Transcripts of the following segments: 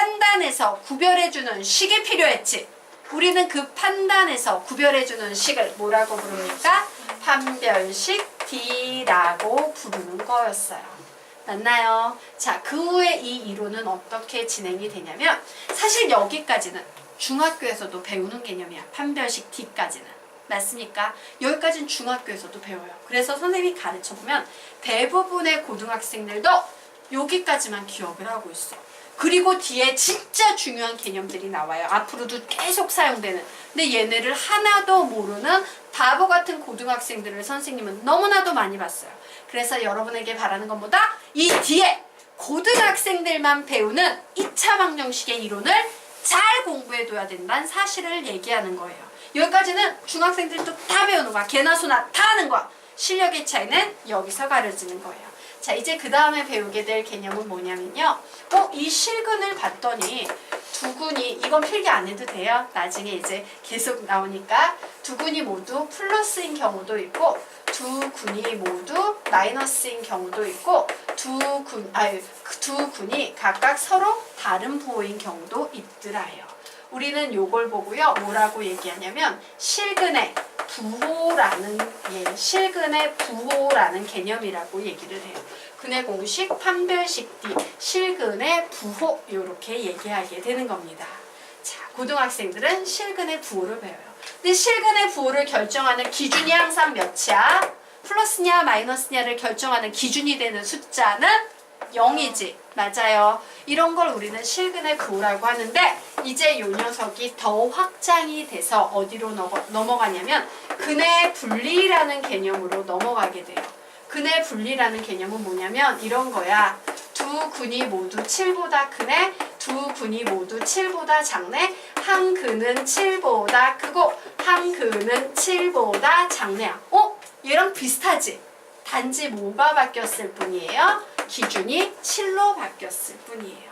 판단해서 구별해주는 식이 필요했지. 우리는 그 판단해서 구별해주는 식을 뭐라고 부릅니까? 판별식 D라고 부르는 거였어요. 맞나요? 자, 그 후에 이 이론은 어떻게 진행이 되냐면 사실 여기까지는 중학교에서도 배우는 개념이야. 판별식 D까지는. 맞습니까? 여기까지는 중학교에서도 배워요. 그래서 선생님이 가르쳐보면 대부분의 고등학생들도 여기까지만 기억을 하고 있어. 그리고 뒤에 진짜 중요한 개념들이 나와요. 앞으로도 계속 사용되는. 근데 얘네를 하나도 모르는 바보 같은 고등학생들을 선생님은 너무나도 많이 봤어요. 그래서 여러분에게 바라는 것보다 이 뒤에 고등학생들만 배우는 2차 방정식의 이론을 잘 공부해둬야 된다는 사실을 얘기하는 거예요. 여기까지는 중학생들도 다 배우는 거야. 개나 소나 다 하는 거야. 실력의 차이는 여기서 가려지는 거예요. 자, 이제 그 다음에 배우게 될 개념은 뭐냐면요. 이 실근을 봤더니 두 군이, 이건 필기 안 해도 돼요. 나중에 이제 계속 나오니까 두 군이 모두 플러스인 경우도 있고 두 군이 모두 마이너스인 경우도 있고 두 군이 각각 서로 다른 부호인 경우도 있더라요. 우리는 요걸 보고요. 뭐라고 얘기하냐면 실근의 부호라는 개념이라고 얘기를 해요. 근의 공식, 판별식 D, 실근의 부호 이렇게 얘기하게 되는 겁니다. 자, 고등학생들은 실근의 부호를 배워요. 근데 실근의 부호를 결정하는 기준이 항상 몇이야? 플러스냐 마이너스냐를 결정하는 기준이 되는 숫자는 0이지. 맞아요. 이런 걸 우리는 실근의 부호라고 하는데 이제 이 녀석이 더 확장이 돼서 어디로 넘어가냐면 근의 분리라는 개념으로 넘어가게 돼요. 근의 분리라는 개념은 뭐냐면 이런 거야. 두 근이 모두 7보다 크네. 두 근이 모두 7보다 작네. 한 근은 7보다 크고 한 근은 7보다 작네야. 얘랑 비슷하지? 단지 뭐가 바뀌었을 뿐이에요? 기준이 7로 바뀌었을 뿐이에요.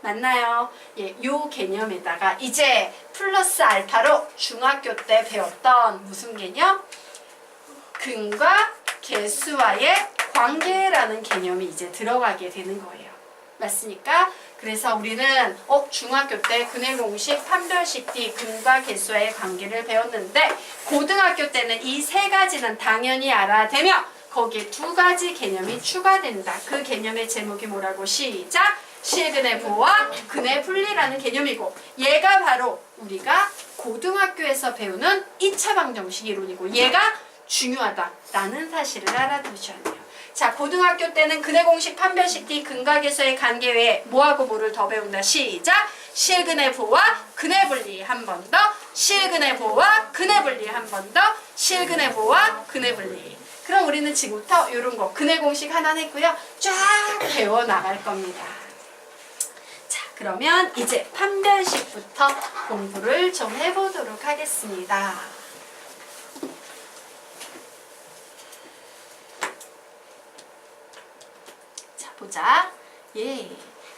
맞나요? 예, 요 개념에다가 이제 플러스 알파로 중학교 때 배웠던 무슨 개념? 근과 개수와의 관계라는 개념이 이제 들어가게 되는 거예요. 맞습니까? 그래서 우리는 중학교 때 근의 공식, 판별식 D, 근과 개수와의 관계를 배웠는데 고등학교 때는 이 세 가지는 당연히 알아되며 거기에 두 가지 개념이 추가된다. 그 개념의 제목이 뭐라고? 시작! 실근의 부호와 근의 분리라는 개념이고 얘가 바로 우리가 고등학교에서 배우는 2차 방정식 이론이고 얘가 중요하다라는 사실을 알아두셔야 돼요. 자, 고등학교 때는 근의 공식, 판별식 D, 근과 개수의 관계 외에 뭐하고 뭐를 더 배운다. 시작! 실근의 부호와 근의 분리 한 번 더, 실근의 부호와 근의 분리 한 번 더, 실근의 부호와 근의 분리. 그럼 우리는 지금부터 이런 거 근의 공식 하나 했고요. 쫙 배워 나갈 겁니다. 자, 그러면 이제 판별식부터 공부를 좀 해보도록 하겠습니다. 자, 보자. 예.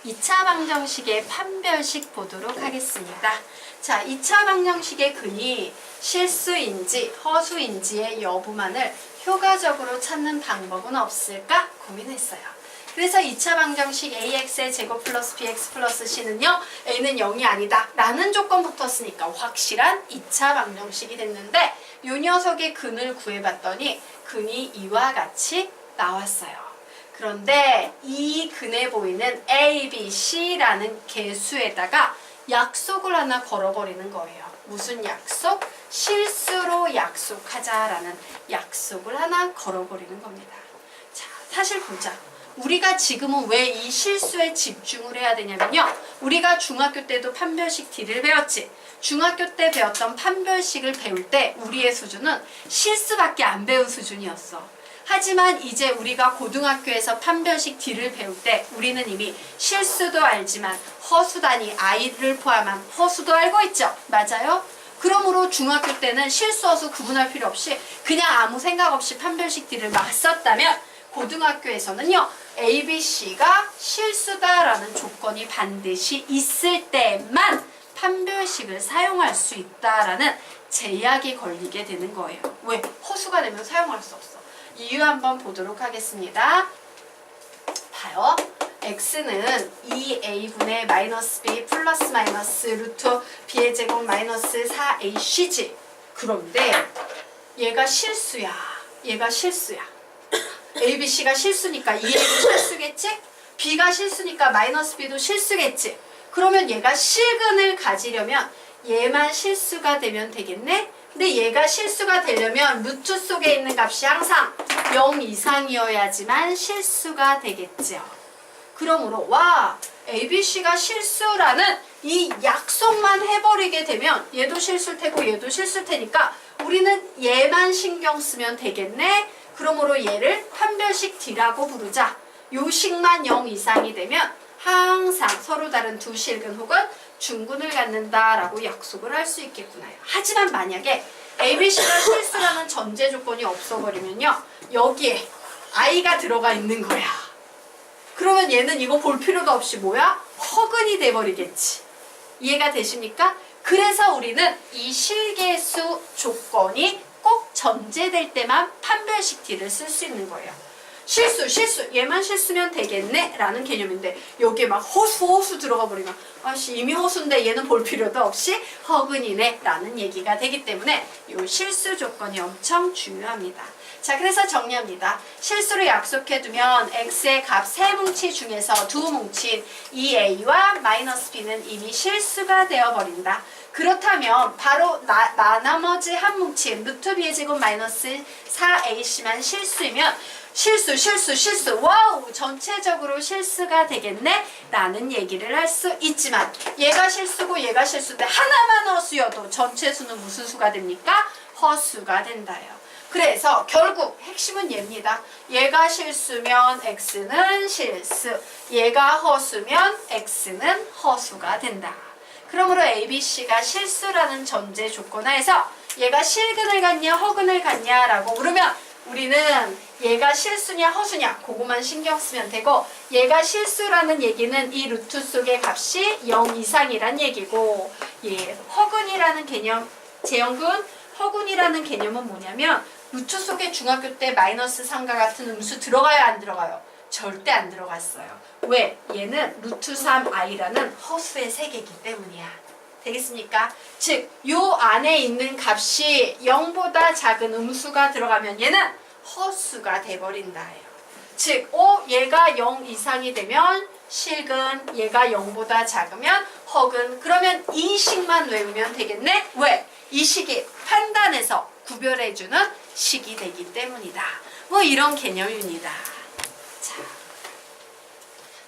2차 방정식의 판별식 보도록 하겠습니다. 자, 2차 방정식의 근이 실수인지 허수인지의 여부만을 효과적으로 찾는 방법은 없을까 고민했어요. 그래서 2차 방정식 AX의 제곱 플러스 BX 플러스 C는요. A는 0이 아니다 라는 조건 붙었으니까 확실한 2차 방정식이 됐는데 이 녀석의 근을 구해봤더니 근이 이와 같이 나왔어요. 그런데 이 근에 보이는 A, B, C라는 개수에다가 약속을 하나 걸어버리는 거예요. 무슨 약속? 실수로 약속하자라는 약속을 하나 걸어버리는 겁니다. 자, 사실 보자. 우리가 지금은 왜 이 실수에 집중을 해야 되냐면요. 우리가 중학교 때도 판별식 D를 배웠지. 중학교 때 배웠던 판별식을 배울 때 우리의 수준은 실수밖에 안 배운 수준이었어. 하지만 이제 우리가 고등학교에서 판별식 D를 배울 때 우리는 이미 실수도 알지만 허수단위 I를 포함한 허수도 알고 있죠. 맞아요? 그러므로 중학교 때는 실수 허수 구분할 필요 없이 그냥 아무 생각 없이 판별식 D를 막 썼다면 고등학교에서는요. A, B, C가 실수다라는 조건이 반드시 있을 때만 판별식을 사용할 수 있다라는 제약이 걸리게 되는 거예요. 왜? 허수가 되면 사용할 수 없어. 이유 한번 보도록 하겠습니다. 봐요. x는 2a분의 마이너스 b 플러스 마이너스 루트 b의 제곱 마이너스 4ac지. 그런데 얘가 실수야. 얘가 실수야. a, b, c가 실수니까 2a도 실수겠지? b가 실수니까 마이너스 b도 실수겠지? 그러면 얘가 실근을 가지려면 얘만 실수가 되면 되겠네? 근데 얘가 실수가 되려면 루트 속에 있는 값이 항상 0 이상이어야지만 실수가 되겠죠. 그러므로 와 ABC가 실수라는 이 약속만 해버리게 되면 얘도 실수일 테고 얘도 실수일 테니까 우리는 얘만 신경 쓰면 되겠네. 그러므로 얘를 판별식 D라고 부르자. 요 식만 0 이상이 되면 항상 서로 다른 두 실근 혹은 중근을 갖는다라고 약속을 할 수 있겠구나요. 하지만 만약에 ABC가 실수라는 전제 조건이 없어버리면요. 여기에 I가 들어가 있는 거야. 그러면 얘는 이거 볼 필요도 없이 뭐야? 허근이 돼버리겠지. 이해가 되십니까? 그래서 우리는 이 실계수 조건이 꼭 전제될 때만 판별식 D를 쓸 수 있는 거예요. 실수 얘만 실수면 되겠네 라는 개념인데 여기에 막 허수 들어가 버리면 아씨 이미 허수인데 얘는 볼 필요도 없이 허근이네 라는 얘기가 되기 때문에 이 실수 조건이 엄청 중요합니다. 자, 그래서 정리합니다. 실수를 약속해두면 x의 값 세 뭉치 중에서 두 뭉친 2a와 마이너스 b는 이미 실수가 되어버린다. 그렇다면 바로 나머지 한 뭉친 루트 b의 제곱 마이너스 4ac만 실수이면 실수 와우 전체적으로 실수가 되겠네 라는 얘기를 할 수 있지만 얘가 실수고 얘가 실수인데 하나만 허수여도 전체 수는 무슨 수가 됩니까? 허수가 된다요. 그래서 결국 핵심은 얘입니다. 얘가 실수면 x는 실수, 얘가 허수면 x는 허수가 된다. 그러므로 ABC가 실수라는 전제 조건 하에서 얘가 실근을 갖냐 허근을 갖냐 라고 물으면 우리는 얘가 실수냐 허수냐 그거만 신경 쓰면 되고 얘가 실수라는 얘기는 이 루트 속의 값이 0 이상이란 얘기고 허근이라는 개념, 재영군 허근이라는 개념은 뭐냐면 루트 속에 중학교 때 마이너스 3과 같은 음수 들어가요 안 들어가요? 절대 안 들어갔어요. 왜? 얘는 루트 3i라는 허수의 세계이기 때문이야. 되겠습니까? 즉, 요 안에 있는 값이 0보다 작은 음수가 들어가면 얘는 허수가 돼버린다예요. 즉, 얘가 0 이상이 되면 실근, 얘가 0보다 작으면 허근. 그러면 이 식만 외우면 되겠네? 왜? 이 식이 판단해서 구별해주는 식이 되기 때문이다. 뭐 이런 개념입니다. 자,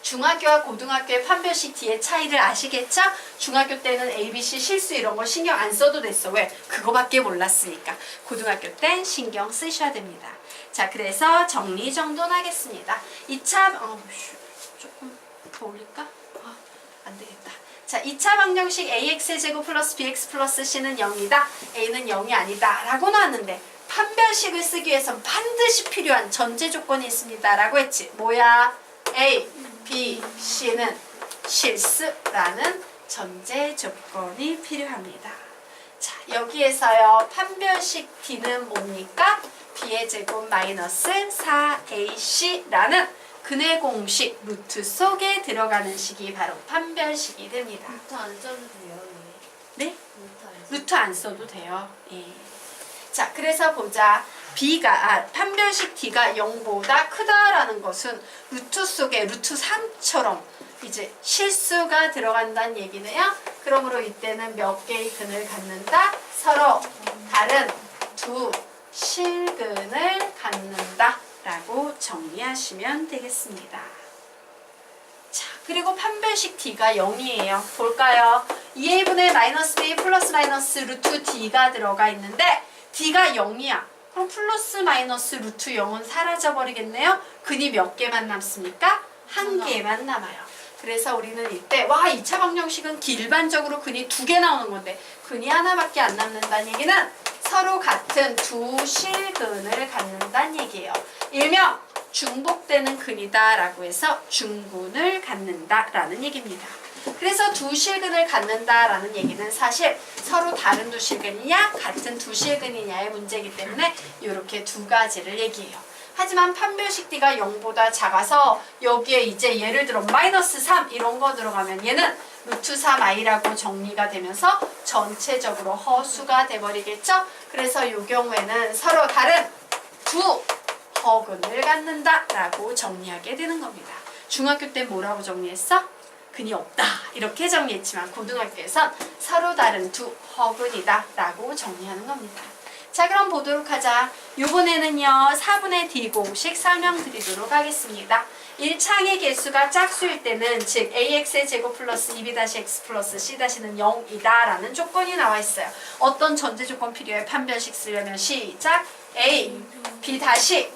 중학교와 고등학교의 판별식 D의 차이를 아시겠죠? 중학교 때는 ABC 실수 이런 거 신경 안 써도 됐어. 왜? 그거밖에 몰랐으니까. 고등학교 땐 신경 쓰셔야 됩니다. 자, 그래서 정리정돈하겠습니다. 2차 조금 더 올릴까? 안 되겠다. 자, 2차 방정식 AX제곱 플러스 BX 플러스 C는 0이다. A는 0이 아니다. 라고 나왔는데 판별식을 쓰기 위해선 반드시 필요한 전제 조건이 있습니다. 라고 했지. 뭐야? A, B, C는 실수라는 전제 조건이 필요합니다. 자, 여기에서요. 판별식 D는 뭡니까? B의 제곱 마이너스 4AC라는 근의 공식 루트 속에 들어가는 식이 바로 판별식이 됩니다. 루트 안 써도 돼요? 네? 루트 안 루트 써도 안 써도 돼요. 예. 자, 그래서 보자. 판별식 D가 0보다 크다라는 것은 루트 속에 루트 3처럼 이제 실수가 들어간다는 얘기네요. 그러므로 이때는 몇 개의 근을 갖는다? 서로 다른 두 실근을 갖는다 라고 정리하시면 되겠습니다. 자, 그리고 판별식 D가 0이에요. 볼까요? 2a분의 마이너스 b 플러스 마이너스 루트 D가 들어가 있는데 D가 0이야. 그럼 플러스 마이너스 루트 0은 사라져 버리겠네요. 근이 몇 개만 남습니까? 한 개만 남아요. 그래서 우리는 이때 2차 방정식은 일반적으로 근이 2개 나오는 건데 근이 하나밖에 안 남는다는 얘기는 서로 같은 두 실근을 갖는다는 얘기예요. 일명 중복되는 근이다 라고 해서 중군을 갖는다라는 얘기입니다. 그래서 두 실근을 갖는다라는 얘기는 사실 서로 다른 두 실근이냐 같은 두 실근이냐의 문제이기 때문에 이렇게 두 가지를 얘기해요. 하지만 판별식 D가 0보다 작아서 여기에 이제 예를 들어 마이너스 3 이런 거 들어가면 얘는 루트 3i라고 정리가 되면서 전체적으로 허수가 돼버리겠죠? 그래서 이 경우에는 서로 다른 두 허근을 갖는다 라고 정리하게 되는 겁니다. 중학교 때 뭐라고 정리했어? 근이 없다 이렇게 정리했지만 고등학교에선 서로 다른 두 허근이다 라고 정리하는 겁니다. 자, 그럼 보도록 하자. 이번에는요 4분의 D 공식 설명드리도록 하겠습니다. 1창의 개수가 짝수일 때는 즉 ax의 제곱 플러스 2b-x 플러스 c-는 0이다 라는 조건이 나와 있어요. 어떤 전제 조건 필요해? 판별식 쓰려면 시작! a, b-c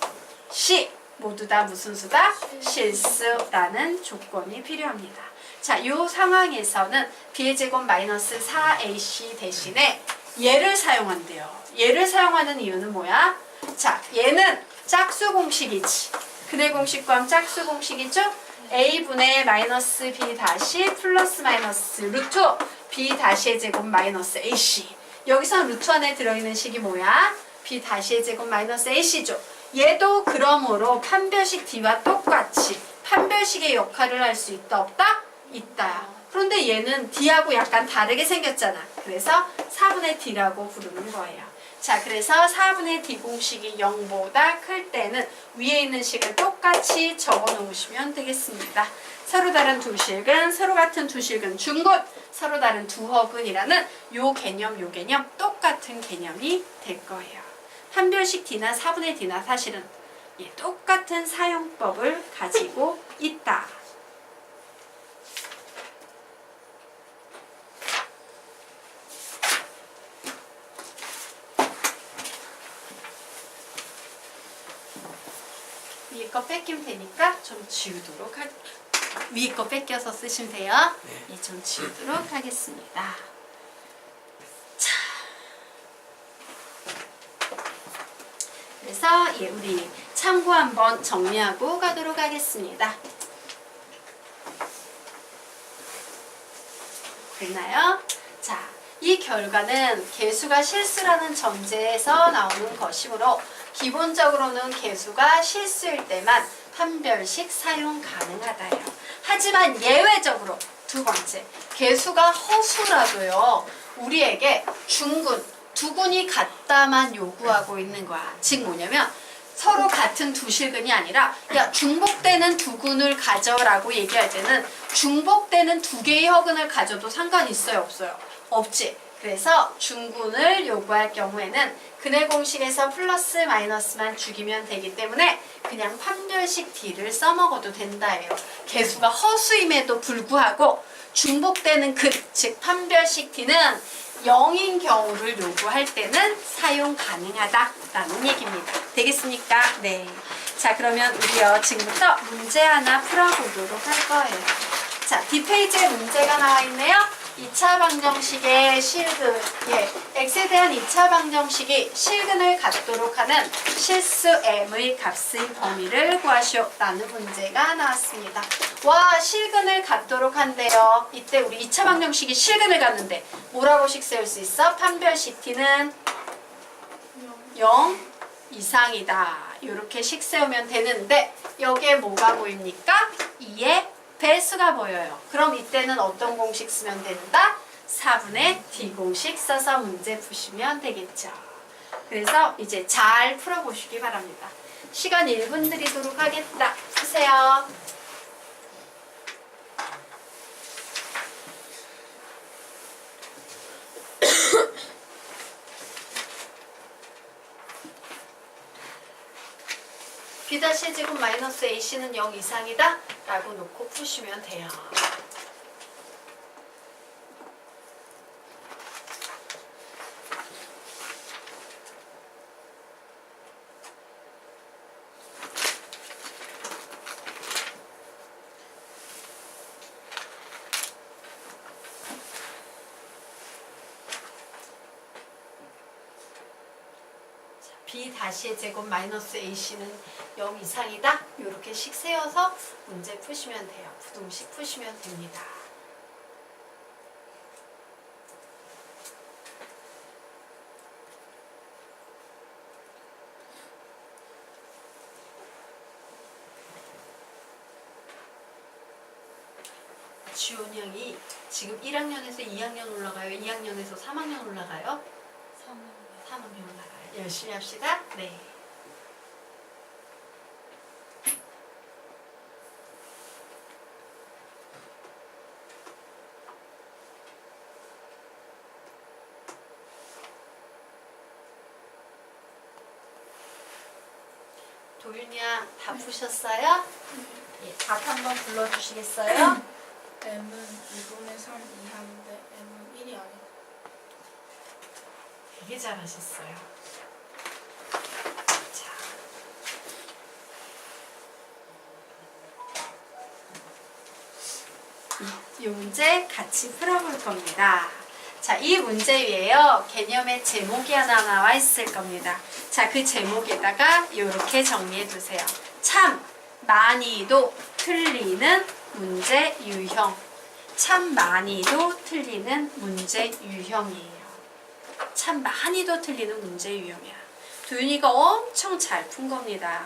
모두 다 무슨 수다? 실수라는 조건이 필요합니다. 자, 이 상황에서는 b의 제곱 마이너스 4ac 대신에 얘를 사용한대요. 얘를 사용하는 이유는 뭐야? 자, 얘는 짝수 공식이지. 근의 공식 구하면 짝수 공식이죠? a분의 마이너스 b 다시 플러스 마이너스 루트 b 다시의 제곱 마이너스 ac. 여기서 루트 안에 들어있는 식이 뭐야? b 다시의 제곱 마이너스 ac죠. 얘도 그러므로 판별식 D와 똑같이 판별식의 역할을 할 수 있다 없다? 있다. 그런데 얘는 D하고 약간 다르게 생겼잖아. 그래서 4분의 D라고 부르는 거예요. 자, 그래서 4분의 D 공식이 0보다 클 때는 위에 있는 식을 똑같이 적어 놓으시면 되겠습니다. 서로 다른 두 실근, 서로 같은 두 실근 중군, 서로 다른 두 허근이라는 요 개념 똑같은 개념이 될 거예요. 판별식 D나 4분의 D나 사실은 똑같은 사용법을 가지고 있다. 위에 거 뺏기면 되니까 좀 지우도록 위에 거 뺏겨서 쓰시면 돼요. 네, 좀 지우도록 하겠습니다. 자, 그래서 우리 참고 한번 정리하고 가도록 하겠습니다. 됐나요? 자, 이 결과는 개수가 실수라는 전제에서 나오는 것이므로 기본적으로는 개수가 실수일 때만 판별식 사용 가능하다요. 하지만 예외적으로 두 번째, 개수가 허수라도요. 우리에게 중군, 두 군이 같다만 요구하고 있는 거야. 즉 뭐냐면 서로 같은 두 실근이 아니라 야 중복되는 두 군을 가져라고 얘기할 때는 중복되는 두 개의 허근을 가져도 상관이 있어요? 없어요? 없지. 그래서 중군을 요구할 경우에는 근의 공식에서 플러스 마이너스만 죽이면 되기 때문에 그냥 판별식 D를 써먹어도 된다예요. 개수가 허수임에도 불구하고 중복되는 근, 즉 판별식 D는 0인 경우를 요구할 때는 사용 가능하다라는 얘기입니다. 되겠습니까? 네. 자, 그러면 우리요 지금부터 문제 하나 풀어보도록 할 거예요. 자, 뒷페이지에 문제가 나와 있네요. 2차 방정식의 실근, x에 대한 2차 방정식이 실근을 갖도록 하는 실수 m의 값의 범위를 구하시오 라는 문제가 나왔습니다. 와, 실근을 갖도록 한대요. 이때 우리 2차 방정식이 실근을 갖는데 뭐라고 식 세울 수 있어? 판별식 T는 0 이상이다. 이렇게 식 세우면 되는데 여기에 뭐가 보입니까? 2의 배수가 보여요. 그럼 이때는 어떤 공식 쓰면 된다? 4분의 D 공식 써서 문제 푸시면 되겠죠. 그래서 이제 잘 풀어보시기 바랍니다. 시간 1분 드리도록 하겠다. 푸세요. B-제곱 마이너스 AC는 0 이상이다 라고 놓고 푸시면 돼요. B-의 제곱 마이너스 AC는 0 이상이다. 이렇게 식 세워서 문제 푸시면 돼요. 부등식 푸시면 됩니다. 지원이 형이 지금 1학년에서 2학년 올라가요? 2학년에서 3학년 올라가요? 3학년 올라가요. 열심히 합시다. 네. 도윤이야, 다 푸셨어요? 예, 답 한번 불러주시겠어요? m은 2분의 3 이하인데 m은 1이 아니고 되게 잘하셨어요. 자, 이 문제 같이 풀어볼 겁니다. 자, 이 문제 위에요. 개념의 제목이 하나 나와 있을 겁니다. 자, 그 제목에다가 이렇게 정리해 두세요. 참 많이도 틀리는 문제 유형. 참 많이도 틀리는 문제 유형이에요. 참 많이도 틀리는 문제 유형이야. 도윤이가 엄청 잘 푼 겁니다.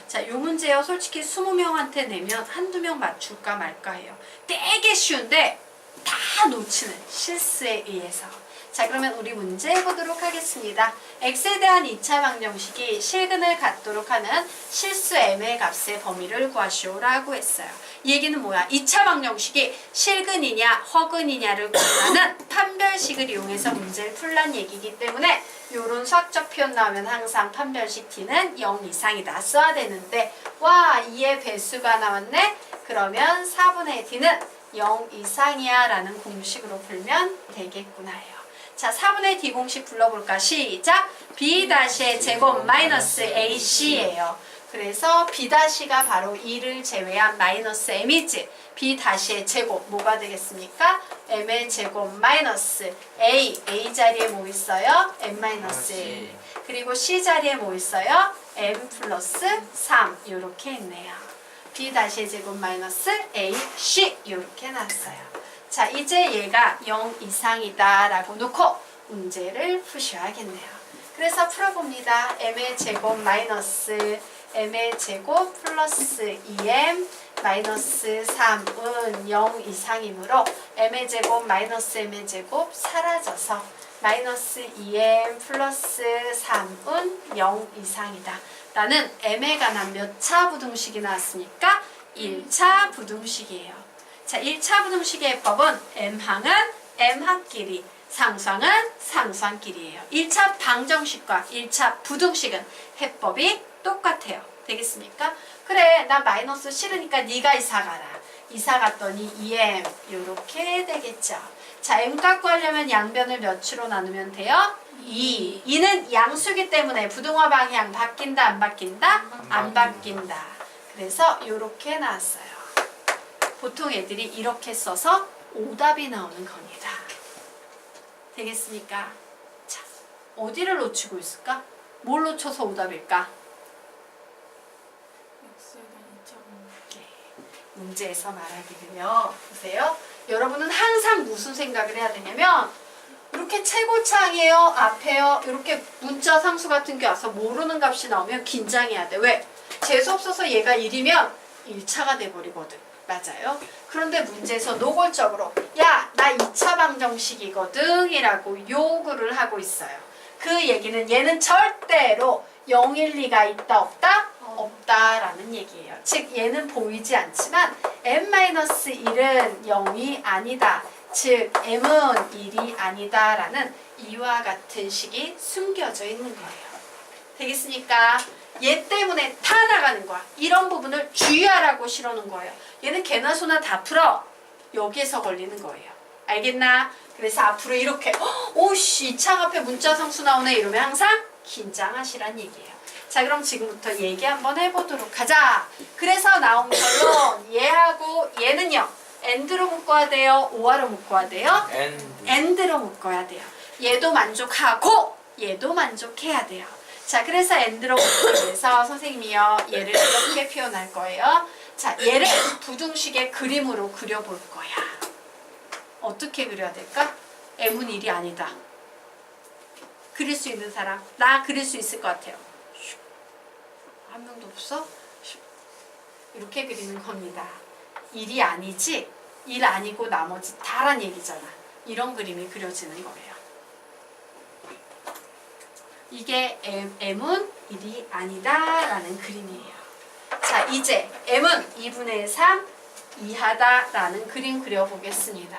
자, 요 문제요. 솔직히 20명한테 내면 한두 명 맞출까 말까 해요. 되게 쉬운데 다 놓치는 실수에 의해서. 자, 그러면 우리 문제 해보도록 하겠습니다. x에 대한 2차 방정식이 실근을 갖도록 하는 실수 m의 값의 범위를 구하시오라고 했어요. 이 얘기는 뭐야? 2차 방정식이 실근이냐 허근이냐를 구하는 판별식을 이용해서 문제를 풀란 얘기이기 때문에 요런 수학적 표현 나오면 항상 판별식 t는 0 이상이다 써야 되는데, 와, 2의 배수가 나왔네? 그러면 4분의 t는 0 이상이야 라는 공식으로 풀면 되겠구나 해요. 자, 4분의 d 공식 불러볼까? 시작! b-의 제곱 마이너스 ac예요. 그래서 b-가 바로 2를 제외한 마이너스 m이지. b-의 제곱 뭐가 되겠습니까? m의 제곱 마이너스 a 자리에 뭐 있어요? m 마이너스 1. 그리고 c 자리에 뭐 있어요? m 플러스 3 이렇게 있네요. b-의 제곱 마이너스 ac 이렇게 나왔어요. 자, 이제 얘가 0 이상이다 라고 놓고 문제를 푸셔야겠네요. 그래서 풀어봅니다. m의 제곱 마이너스 m의 제곱 플러스 2m 마이너스 3은 0 이상이므로 m의 제곱 마이너스 m의 제곱 사라져서 마이너스 2m 플러스 3은 0 이상이다. 나는 m에 관한 몇 차 부등식이 나왔습니까? 1차 부등식이에요. 자, 1차 부등식의 해법은 m항은 m항끼리, 상수항은 상수항끼리예요. 1차 방정식과 1차 부등식은 해법이 똑같아요. 되겠습니까? 그래, 나 마이너스 싫으니까 네가 이사 가라. 이사 갔더니 2m 이렇게 되겠죠. 자, m 갖고 하려면 양변을 몇으로 나누면 돼요? 2. 2는 양수기 때문에 부등호 방향 바뀐다 안 바뀐다? 안 바뀐다. 그래서 이렇게 나왔어요. 보통 애들이 이렇게 써서 오답이 나오는 겁니다. 되겠습니까? 자, 어디를 놓치고 있을까? 뭘 놓쳐서 오답일까? x에 대한 2차 방정식 문제에서 말하기를요. 보세요. 여러분은 항상 무슨 생각을 해야 되냐면 이렇게 최고차항이에요, 앞에요, 이렇게 문자 상수 같은 게 와서 모르는 값이 나오면 긴장해야 돼. 왜? 재수없어서 얘가 1이면 1차가 돼버리거든. 맞아요? 그런데 문제에서 노골적으로 야, 나 2차 방정식이거든 이라고 요구를 하고 있어요. 그 얘기는 얘는 절대로 0, 1, 2가 있다 없다? 없다라는 얘기예요. 즉 얘는 보이지 않지만 m-1은 0이 아니다. 즉 m은 1이 아니다 라는 이와 같은 식이 숨겨져 있는 거예요. 되겠습니까? 얘 때문에 다 나가는 거야. 이런 부분을 주의하라고 실어놓은 거예요. 얘는 개나 소나 다 풀어. 여기에서 걸리는 거예요. 알겠나? 그래서 앞으로 이렇게 오씨 2창 앞에 문자 상수 나오네 이러면 항상 긴장하시란 얘기예요. 자, 그럼 지금부터 얘기 한번 해보도록 하자. 그래서 나온 결론 얘하고 얘는요. and로 묶어야 돼요? or로 묶어야 돼요? and로 묶어야 돼요. 얘도 만족하고 얘도 만족해야 돼요. 자, 그래서 and로 묶기 위해서 선생님이요. 얘를 이렇게 표현할 거예요. 자, 얘를 부등식의 그림으로 그려볼 거야. 어떻게 그려야 될까? m은 1이 아니다. 그릴 수 있는 사람? 나 그릴 수 있을 것 같아요. 한 명도 없어? 이렇게 그리는 겁니다. 1이 아니지? 1 아니고 나머지 다란 얘기잖아. 이런 그림이 그려지는 거예요. 이게 m은 1이 아니다라는 그림이에요. 자, 이제 m은 2분의 3 이하다라는 그림 그려보겠습니다.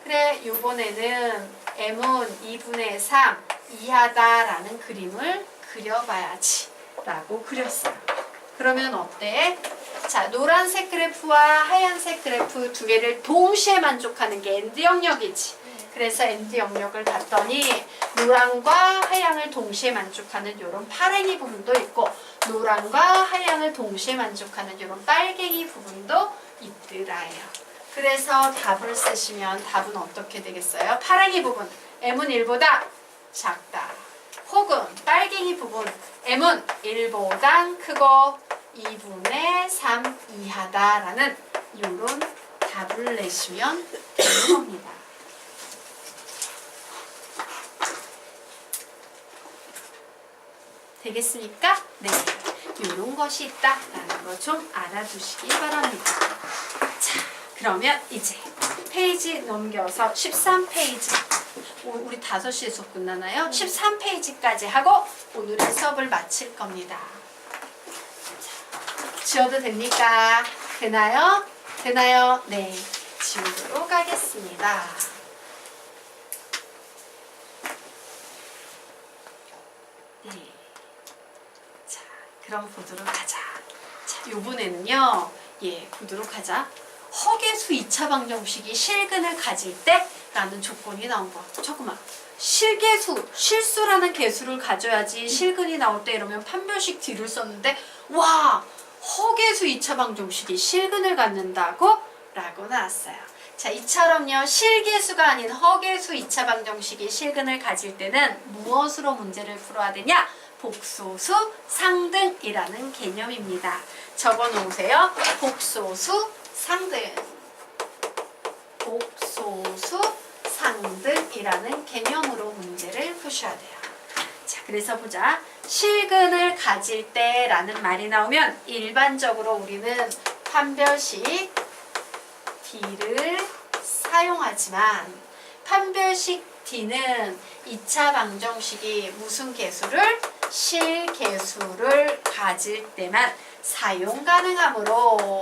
그래, 이번에는 m은 2분의 3 이하다라는 그림을 그려봐야지 라고 그렸어요. 그러면 어때? 자, 노란색 그래프와 하얀색 그래프 두 개를 동시에 만족하는 게 엔드 영역이지. 그래서 엔드 영역을 봤더니 노랑과 하양을 동시에 만족하는 이런 파랭이 부분도 있고 노랑과 하양을 동시에 만족하는 이런 빨갱이 부분도 있더라요. 그래서 답을 쓰시면 답은 어떻게 되겠어요? 파랭이 부분 m은 1보다 작다. 혹은 빨갱이 부분 m은 1보다 크고 2분의 3 이하다라는 이런 답을 내시면 되는 겁니다. 되겠습니까? 네. 이런 것이 있다라는 거 좀 알아두시기 바랍니다. 자, 그러면 이제 페이지 넘겨서 13페이지. 우리 5시에 수업 끝나나요? 13페이지까지 하고 오늘의 수업을 마칠 겁니다. 자, 지워도 됩니까? 되나요? 되나요? 네. 지우도록 하겠습니다. 네. 자, 그럼 보도록 하자. 자, 요번에는요. 예, 보도록 하자. 허계수 2차 방정식이 실근을 가질 때 라는 조건이 나온 거야. 잠깐만. 실계수, 실수라는 계수를 가져야지 실근이 나올 때 이러면 판별식 D를 썼는데 와! 허계수 2차 방정식이 실근을 갖는다고? 라고 나왔어요. 자, 이처럼요. 실계수가 아닌 허계수 2차 방정식이 실근을 가질 때는 무엇으로 문제를 풀어야 되냐? 복소수 상등이라는 개념입니다. 적어놓으세요. 복소수 상등. 복소수 상등이라는 개념으로 문제를 푸셔야 돼요. 자, 그래서 보자. 실근을 가질 때라는 말이 나오면 일반적으로 우리는 판별식 D를 사용하지만 판별식 D는 2차 방정식이 무슨 계수를? 실계수를 가질 때만 사용 가능하므로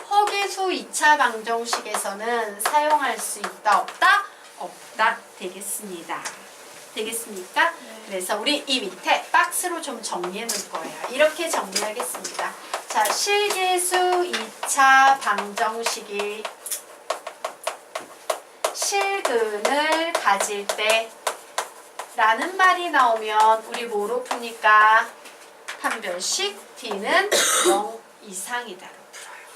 허계수 2차 방정식에서는 사용할 수 있다 없다? 없다 되겠습니다. 되겠습니까? 네. 그래서 우리 이 밑에 박스로 좀 정리해 놓을 거예요. 이렇게 정리하겠습니다. 자, 실계수 2차 방정식이 실근을 가질 때 라는 말이 나오면 우리 뭐로 풉니까? 판별식 D는 0 이상이다로 풀어요.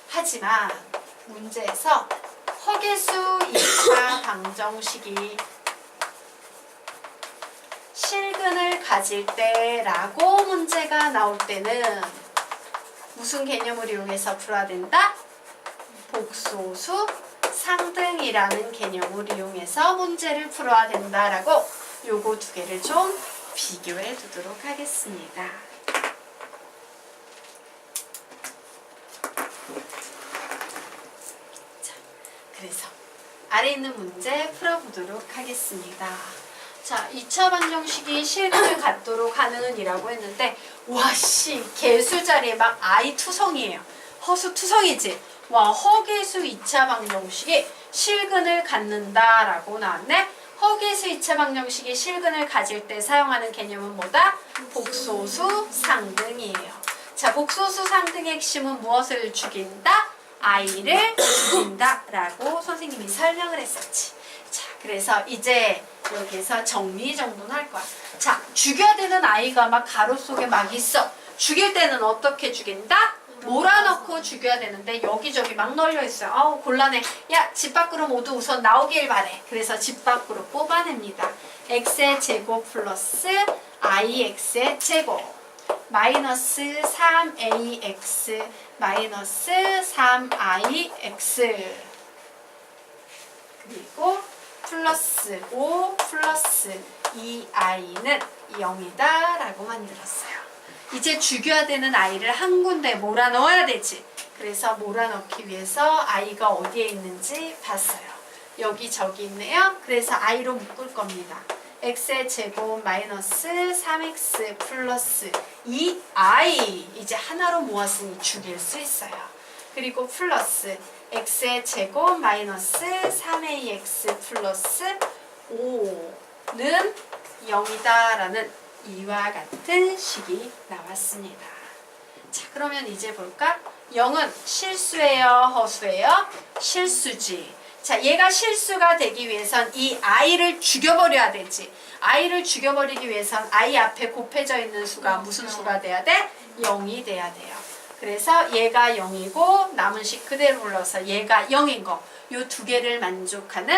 하지만 문제에서 허계수 2차 방정식이 실근을 가질 때라고 문제가 나올 때는 무슨 개념을 이용해서 풀어야 된다? 복소수 상등이라는 개념을 이용해서 문제를 풀어야 된다라고 요거 두 개를 좀 비교해 두도록 하겠습니다. 자, 그래서 아래 있는 문제 풀어보도록 하겠습니다. 자, 2차 방정식이 실근을 갖도록 하는 이라고 했는데 와씨 개수 자리에 막 I 투성이에요. 허수 투성이지. 와, 허계수 2차 방정식이 실근을 갖는다라고 나왔네. 허계수 2차 방정식이 실근을 가질 때 사용하는 개념은 뭐다? 복소수 상등이에요. 자, 복소수 상등의 핵심은 무엇을 죽인다? I를 죽인다 라고 선생님이 설명을 했었지. 자, 그래서 이제 여기서 정리 정돈을 할 거야. 자, 죽여야 되는 아이가 막 가로 속에 막 있어. 죽일 때는 어떻게 죽인다? 몰아넣고 죽여야 되는데 여기저기 막 널려 있어요. 아우 곤란해. 야, 집 밖으로 모두 우선 나오길 바래. 그래서 집 밖으로 뽑아냅니다. x의 제곱 플러스 ix의 제곱 마이너스 3ax 마이너스 3ix 그리고 플러스 5 플러스 2i는 0이다 라고 만들었어요. 이제 죽여야 되는 i를 한 군데 몰아넣어야 되지. 그래서 몰아넣기 위해서 i가 어디에 있는지 봤어요. 여기 저기 있네요. 그래서 i로 묶을 겁니다. x의 제곱 마이너스 3x 플러스 2i 이제 하나로 모았으니 죽일 수 있어요. 그리고 플러스 x의 제곱 마이너스 3ax 플러스 5는 0이다 라는 이와 같은 식이 나왔습니다. 자, 그러면 이제 볼까? 0은 실수예요? 허수예요? 실수지. 자, 얘가 실수가 되기 위해선 이 i를 죽여버려야 되지. i를 죽여버리기 위해선 i 앞에 곱해져 있는 수가 무슨 수가 돼야 돼? 0이 돼야 돼요. 그래서 얘가 0이고 남은 식 그대로 불러서 얘가 0인 거. 요 두 개를 만족하는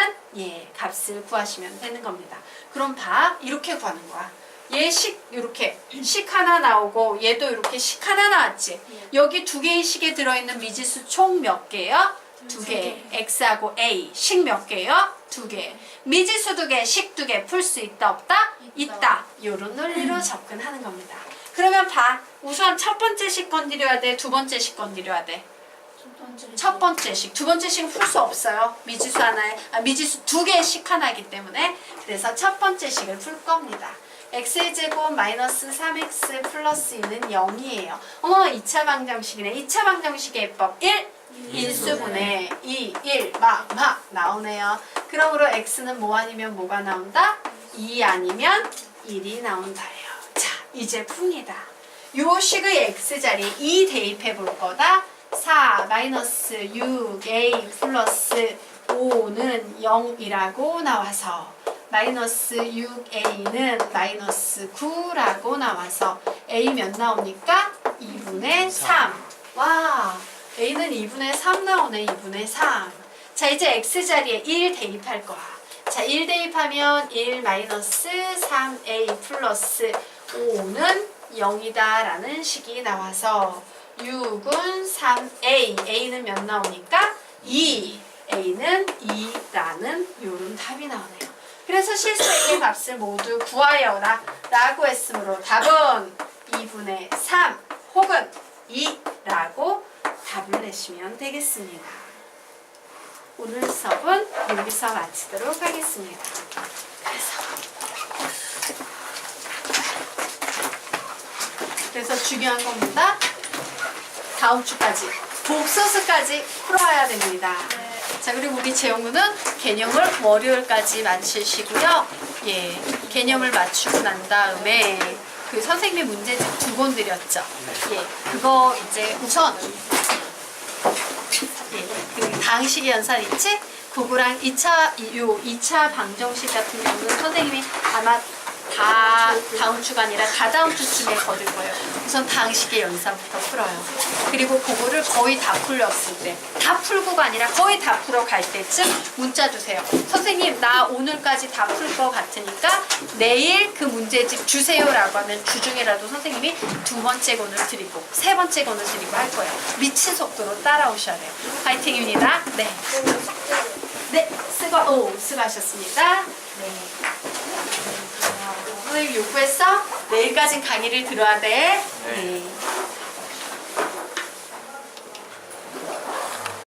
값을 구하시면 되는 겁니다. 그럼 봐. 이렇게 구하는 거야. 얘 식 이렇게 식 하나 나오고 얘도 이렇게 식 하나 나왔지. 여기 두 개의 식에 들어있는 미지수 총 몇 개요? 두 개. x하고 a. 식 몇 개요? 두 개. 미지수 두 개, 식 두 개. 풀 수 있다 없다? 있다. 요런 논리로 접근하는 겁니다. 그러면 봐. 우선 첫 번째 식 건드려야 돼? 두 번째 식 건드려야 돼? 첫 번째 식. 두 번째 식은 풀 수 없어요. 미지수 하나에 미지수 두 개의 식 하나이기 때문에. 그래서 첫 번째 식을 풀 겁니다. x의 제곱 마이너스 3x 플러스 2는 0이에요. 2차 방정식이네. 2차 방정식의 해법 1. 인수분해 2, 1, 막 나오네요. 그러므로 x는 뭐 아니면 뭐가 나온다? 2 아니면 1이 나온다예요. 자, 이제 풉니다. 요 식의 x자리에 2 대입해 볼 거다. 4 마이너스 6a 플러스 5는 0이라고 나와서 마이너스 6a는 마이너스 9라고 나와서 a 몇 나옵니까? 2분의 3. 와, a는 2분의 3 나오네. 2분의 3. 자, 이제 x자리에 1 대입할 거야. 자, 1 대입하면 1 마이너스 3a 플러스 5는 0이다 라는 식이 나와서 6은 3a, a는 몇 나오니까? 2, a는 2라는 요런 답이 나오네요. 그래서 실수 a의 값을 모두 구하여라 라고 했으므로 답은 2분의 3 혹은 2라고 답을 내시면 되겠습니다. 오늘 수업은 여기서 마치도록 하겠습니다. 그래서 중요한 겁니다. 다음 주까지 복소수까지 풀어야 됩니다. 자, 그리고 우리 재용군은 개념을 월요일까지 마치시고요. 개념을 맞추고 난 다음에 그 선생님이 문제집 2권 드렸죠. 그거 이제 우선 그 다항식의 연산 있지? 그거랑 2차 방정식 같은 경우는 선생님이 아마 다음 주가 아니라 다다음 주쯤에 거둘 거예요. 우선 다항식의 연산부터 풀어요. 그리고 그거를 거의 다 풀렸을 때, 다 풀고가 아니라 거의 다 풀어 갈 때쯤 문자 주세요. 선생님, 나 오늘까지 다 풀 거 같으니까 내일 그 문제집 주세요라고 하면 주중에라도 선생님이 2번째 권을 드리고 3번째 권을 드리고 할 거예요. 미친 속도로 따라오셔야 돼요. 파이팅입니다. 네. 네, 수고하셨습니다. 네. 선생님 요구했어? 내일까지 강의를 들어야 돼. 네.